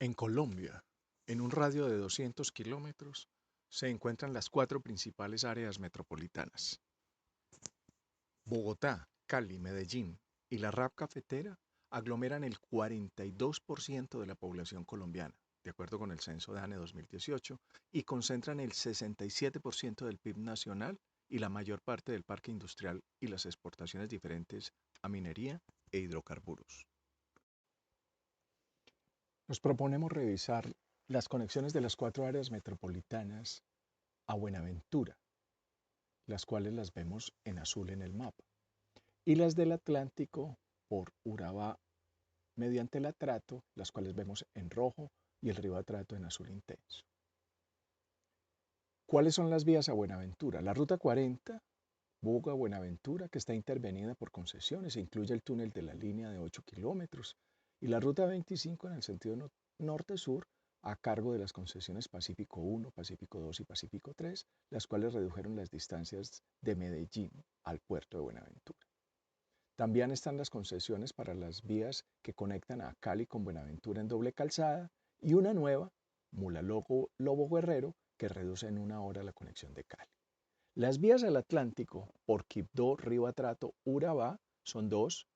En Colombia, en un radio de 200 kilómetros, se encuentran las cuatro principales áreas metropolitanas. Bogotá, Cali, Medellín y la RAP cafetera aglomeran el 42% de la población colombiana, de acuerdo con el censo DANE 2018, y concentran el 67% del PIB nacional y la mayor parte del parque industrial y las exportaciones diferentes a minería e hidrocarburos. Nos proponemos revisar las conexiones de las cuatro áreas metropolitanas a Buenaventura, las cuales las vemos en azul en el mapa, y las del Atlántico por Urabá mediante el Atrato, las cuales vemos en rojo y el río Atrato en azul intenso. ¿Cuáles son las vías a Buenaventura? La ruta 40, Buga-Buenaventura, que está intervenida por concesiones e incluye el túnel de la línea de 8 kilómetros, y la ruta 25 en el sentido norte-sur, a cargo de las concesiones Pacífico 1, Pacífico 2 y Pacífico 3, las cuales redujeron las distancias de Medellín al puerto de Buenaventura. También están las concesiones para las vías que conectan a Cali con Buenaventura en doble calzada y una nueva, Mula-Lobo Guerrero, que reduce en 1 hora la conexión de Cali. Las vías al Atlántico por Quibdó, Río Atrato, Urabá son dos.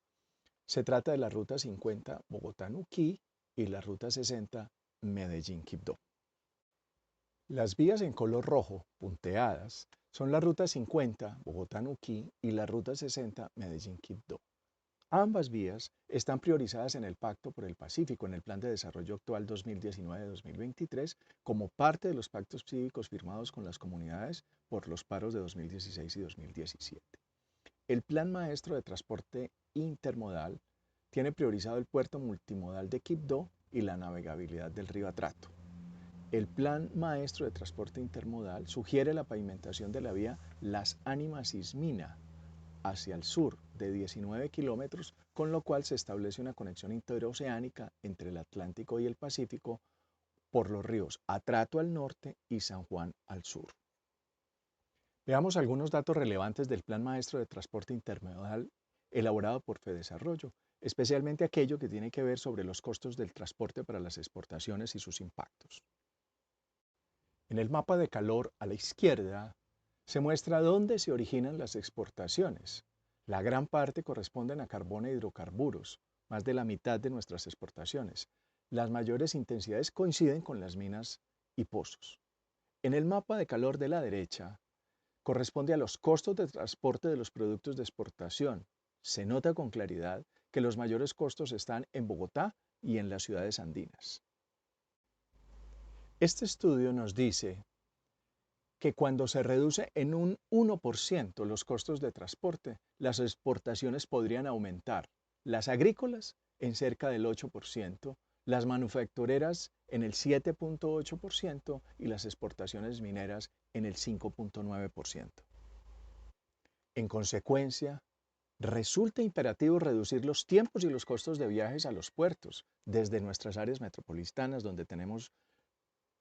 Se trata de la ruta 50 Bogotá-Nuquí y la ruta 60 Medellín-Quibdó. Las vías en color rojo, punteadas, son la ruta 50 Bogotá-Nuquí y la ruta 60 Medellín-Quibdó. Ambas vías están priorizadas en el Pacto por el Pacífico, en el Plan de Desarrollo Actual 2019-2023, como parte de los pactos cívicos firmados con las comunidades por los paros de 2016 y 2017. El Plan Maestro de Transporte Intermodal tiene priorizado el puerto multimodal de Quibdó y la navegabilidad del río Atrato. El Plan Maestro de Transporte Intermodal sugiere la pavimentación de la vía Las Ánimas-Ismina hacia el sur de 19 kilómetros, con lo cual se establece una conexión interoceánica entre el Atlántico y el Pacífico por los ríos Atrato al norte y San Juan al sur. Veamos algunos datos relevantes del Plan Maestro de Transporte Intermodal elaborado por Fedesarrollo, especialmente aquello que tiene que ver sobre los costos del transporte para las exportaciones y sus impactos. En el mapa de calor a la izquierda se muestra dónde se originan las exportaciones. La gran parte corresponden a carbón e hidrocarburos, más de la mitad de nuestras exportaciones. Las mayores intensidades coinciden con las minas y pozos. En el mapa de calor de la derecha corresponde a los costos de transporte de los productos de exportación. Se nota con claridad que los mayores costos están en Bogotá y en las ciudades andinas. Este estudio nos dice que cuando se reduce en un 1% los costos de transporte, las exportaciones podrían aumentar, las agrícolas en cerca del 8%, las manufactureras en el 7.8% y las exportaciones mineras en el 5.9%. En consecuencia, resulta imperativo reducir los tiempos y los costos de viajes a los puertos desde nuestras áreas metropolitanas donde tenemos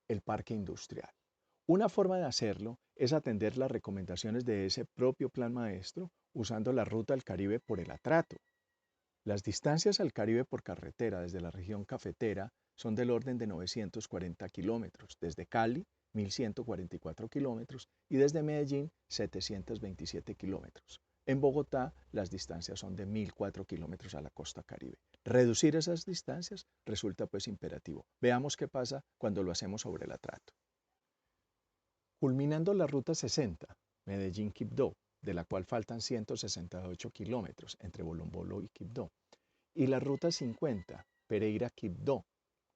el parque industrial. Una forma de hacerlo es atender las recomendaciones de ese propio plan maestro usando la ruta al Caribe por el Atrato. Las distancias al Caribe por carretera desde la región cafetera son del orden de 940 kilómetros, desde Cali 1.144 kilómetros y desde Medellín 727 kilómetros. En Bogotá las distancias son de 1.004 kilómetros a la costa Caribe. Reducir esas distancias resulta pues imperativo. Veamos qué pasa cuando lo hacemos sobre el Atrato. Culminando la ruta 60, Medellín-Quibdó, de la cual faltan 168 kilómetros entre Bolombolo y Quibdó, y la ruta 50, Pereira-Quibdó,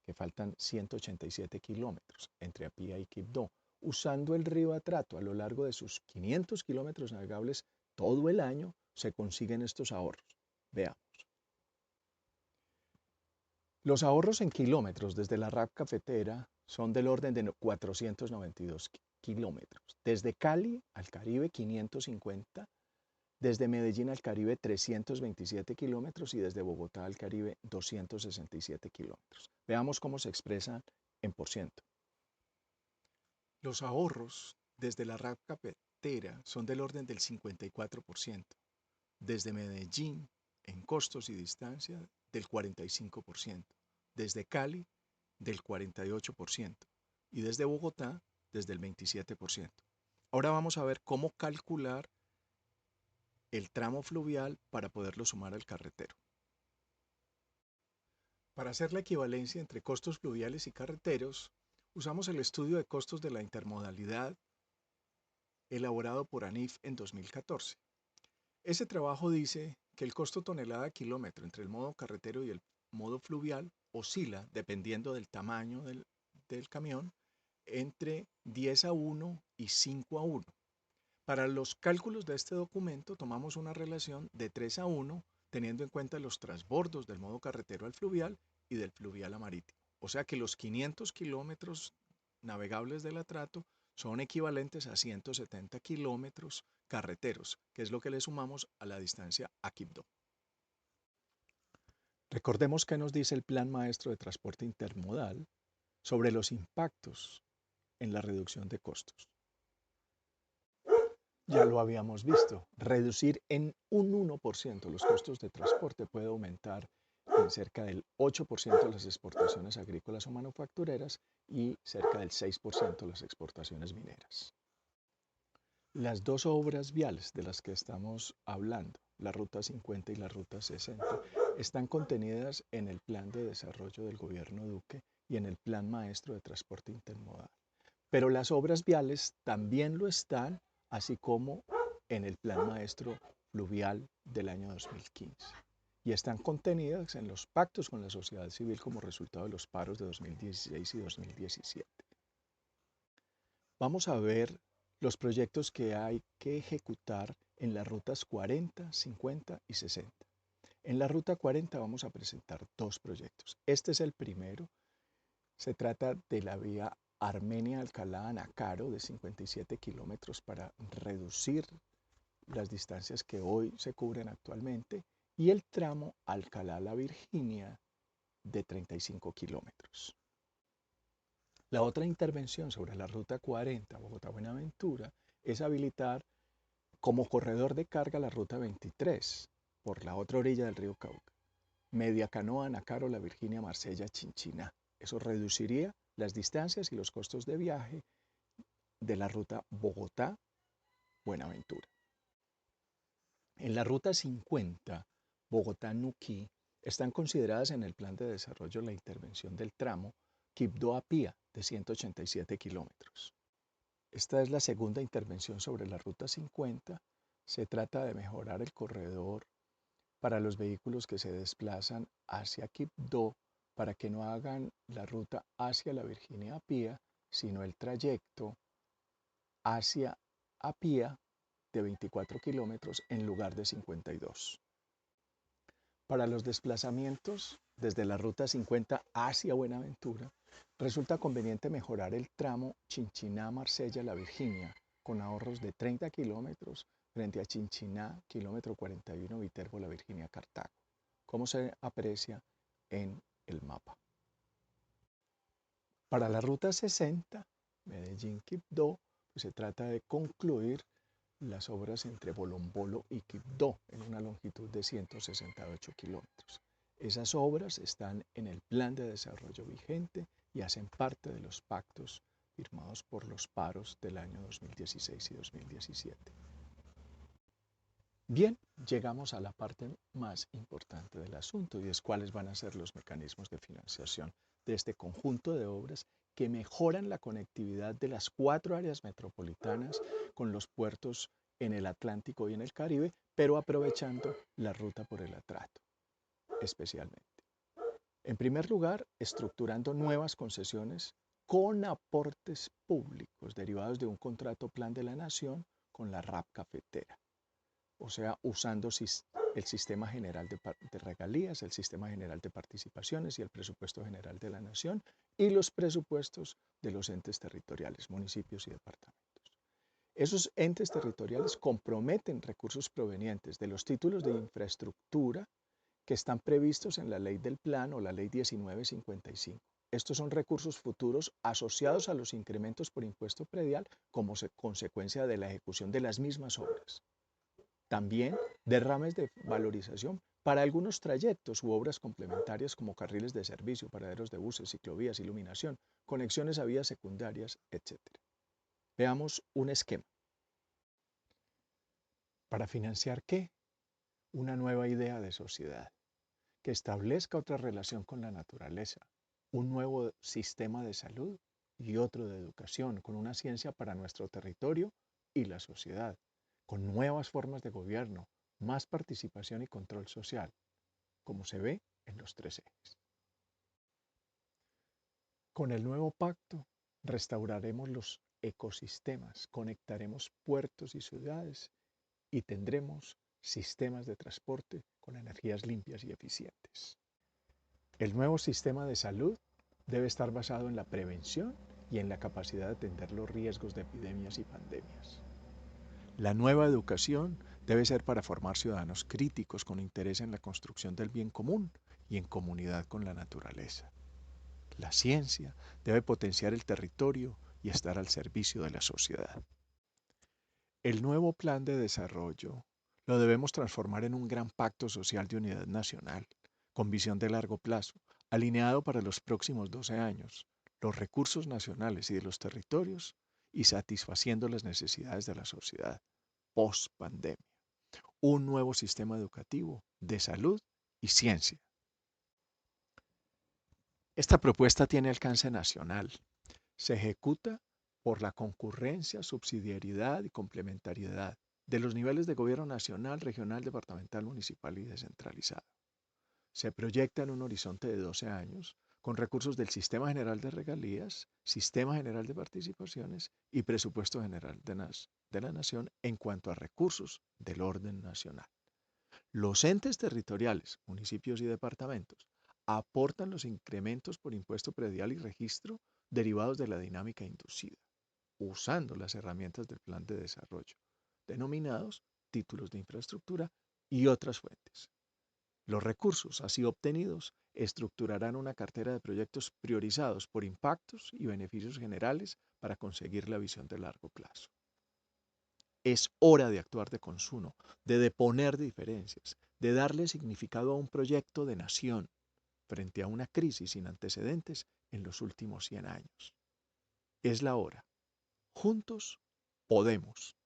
que faltan 187 kilómetros entre Apía y Quibdó, usando el río Atrato a lo largo de sus 500 kilómetros navegables todo el año, se consiguen estos ahorros. Veamos. Los ahorros en kilómetros desde la RAP cafetera son del orden de 492 kilómetros. Desde Cali al Caribe 550, desde Medellín al Caribe 327 kilómetros y desde Bogotá al Caribe 267 kilómetros. Veamos cómo se expresan en por ciento. Los ahorros desde la RAP cafetera son del orden del 54%. Desde Medellín, en costos y distancia, del 45%. Desde Cali, del 48% y desde Bogotá desde el 27%. Ahora vamos a ver cómo calcular el tramo fluvial para poderlo sumar al carretero. Para hacer la equivalencia entre costos fluviales y carreteros, usamos el estudio de costos de la intermodalidad elaborado por ANIF en 2014. Ese trabajo dice que el costo tonelada kilómetro entre el modo carretero y el modo fluvial oscila, dependiendo del tamaño del camión, entre 10:1 y 5:1. Para los cálculos de este documento tomamos una relación de 3:1, teniendo en cuenta los transbordos del modo carretero al fluvial y del fluvial a marítimo. O sea que los 500 kilómetros navegables del Atrato son equivalentes a 170 kilómetros carreteros, que es lo que le sumamos a la distancia a Quibdó. Recordemos que nos dice el Plan Maestro de Transporte Intermodal sobre los impactos en la reducción de costos. Ya lo habíamos visto, reducir en un 1% los costos de transporte puede aumentar en cerca del 8% las exportaciones agrícolas o manufactureras y cerca del 6% las exportaciones mineras. Las dos obras viales de las que estamos hablando, la Ruta 50 y la Ruta 60, están contenidas en el Plan de Desarrollo del Gobierno Duque y en el Plan Maestro de Transporte Intermodal. Pero las obras viales también lo están, así como en el Plan Maestro Fluvial del año 2015. Y están contenidas en los pactos con la sociedad civil como resultado de los paros de 2016 y 2017. Vamos a ver los proyectos que hay que ejecutar en las rutas 40, 50 y 60. En la ruta 40 vamos a presentar dos proyectos. Este es el primero. Se trata de la vía Armenia-Alcalá-Anacaro de 57 kilómetros para reducir las distancias que hoy se cubren actualmente y el tramo Alcalá-La Virginia de 35 kilómetros. La otra intervención sobre la ruta 40 Bogotá-Buenaventura es habilitar como corredor de carga la ruta 23 por la otra orilla del río Cauca, Media Canoa, Anacaro, La Virginia, Marsella, Chinchiná. Eso reduciría las distancias y los costos de viaje de la ruta Bogotá-Buenaventura. En la ruta 50, Bogotá-Nuquí, están consideradas en el plan de desarrollo la intervención del tramo Quibdó-Apía de 187 kilómetros. Esta es la segunda intervención sobre la ruta 50. Se trata de mejorar el corredor para los vehículos que se desplazan hacia Quibdó para que no hagan la ruta hacia la Virginia Apía, sino el trayecto hacia Apía de 24 kilómetros en lugar de 52. Para los desplazamientos desde la ruta 50 hacia Buenaventura, resulta conveniente mejorar el tramo Chinchiná-Marsella-La Virginia con ahorros de 30 kilómetros frente a Chinchiná, kilómetro 41, Viterbo-La Virginia-Cartago, como se aprecia en el mapa. Para la ruta 60, Medellín-Quibdó, pues se trata de concluir las obras entre Bolombolo y Quibdó en una longitud de 168 kilómetros. Esas obras están en el plan de desarrollo vigente y hacen parte de los pactos firmados por los paros del año 2016 y 2017. Bien, llegamos a la parte más importante del asunto y es cuáles van a ser los mecanismos de financiación de este conjunto de obras que mejoran la conectividad de las 4 áreas metropolitanas con los puertos en el Atlántico y en el Caribe, pero aprovechando la ruta por el Atrato, especialmente. En primer lugar, estructurando nuevas concesiones con aportes públicos derivados de un contrato plan de la Nación con la RAP cafetera. O sea, usando el Sistema General de Regalías, el Sistema General de Participaciones y el Presupuesto General de la Nación y los presupuestos de los entes territoriales, municipios y departamentos. Esos entes territoriales comprometen recursos provenientes de los títulos de infraestructura que están previstos en la Ley del Plan o la Ley 1955. Estos son recursos futuros asociados a los incrementos por impuesto predial como consecuencia de la ejecución de las mismas obras. También derrames de valorización Para algunos trayectos u obras complementarias como carriles de servicio, paraderos de buses, ciclovías, iluminación, conexiones a vías secundarias, etc. Veamos un esquema. ¿Para financiar qué? Una nueva idea de sociedad que establezca otra relación con la naturaleza, un nuevo sistema de salud y otro de educación, con una ciencia para nuestro territorio y la sociedad, con nuevas formas de gobierno, más participación y control social, como se ve en los tres ejes. Con el nuevo pacto restauraremos los ecosistemas, conectaremos puertos y ciudades y tendremos sistemas de transporte con energías limpias y eficientes. El nuevo sistema de salud debe estar basado en la prevención y en la capacidad de atender los riesgos de epidemias y pandemias. La nueva educación debe ser para formar ciudadanos críticos con interés en la construcción del bien común y en comunidad con la naturaleza. La ciencia debe potenciar el territorio y estar al servicio de la sociedad. El nuevo plan de desarrollo lo debemos transformar en un gran pacto social de unidad nacional, con visión de largo plazo, alineado para los próximos 12 años, los recursos nacionales y de los territorios y satisfaciendo las necesidades de la sociedad post pandemia. Un nuevo sistema educativo de salud y ciencia. Esta propuesta tiene alcance nacional. Se ejecuta por la concurrencia, subsidiariedad y complementariedad de los niveles de gobierno nacional, regional, departamental, municipal y descentralizado. Se proyecta en un horizonte de 12 años con recursos del Sistema General de Regalías, Sistema General de Participaciones y Presupuesto General de la Nación en cuanto a recursos del orden nacional. Los entes territoriales, municipios y departamentos, aportan los incrementos por impuesto predial y registro derivados de la dinámica inducida, usando las herramientas del plan de desarrollo, denominados títulos de infraestructura y otras fuentes. Los recursos así obtenidos estructurarán una cartera de proyectos priorizados por impactos y beneficios generales para conseguir la visión de largo plazo. Es hora de actuar de consumo, de deponer diferencias, de darle significado a un proyecto de nación frente a una crisis sin antecedentes en los últimos 100 años. Es la hora. Juntos podemos.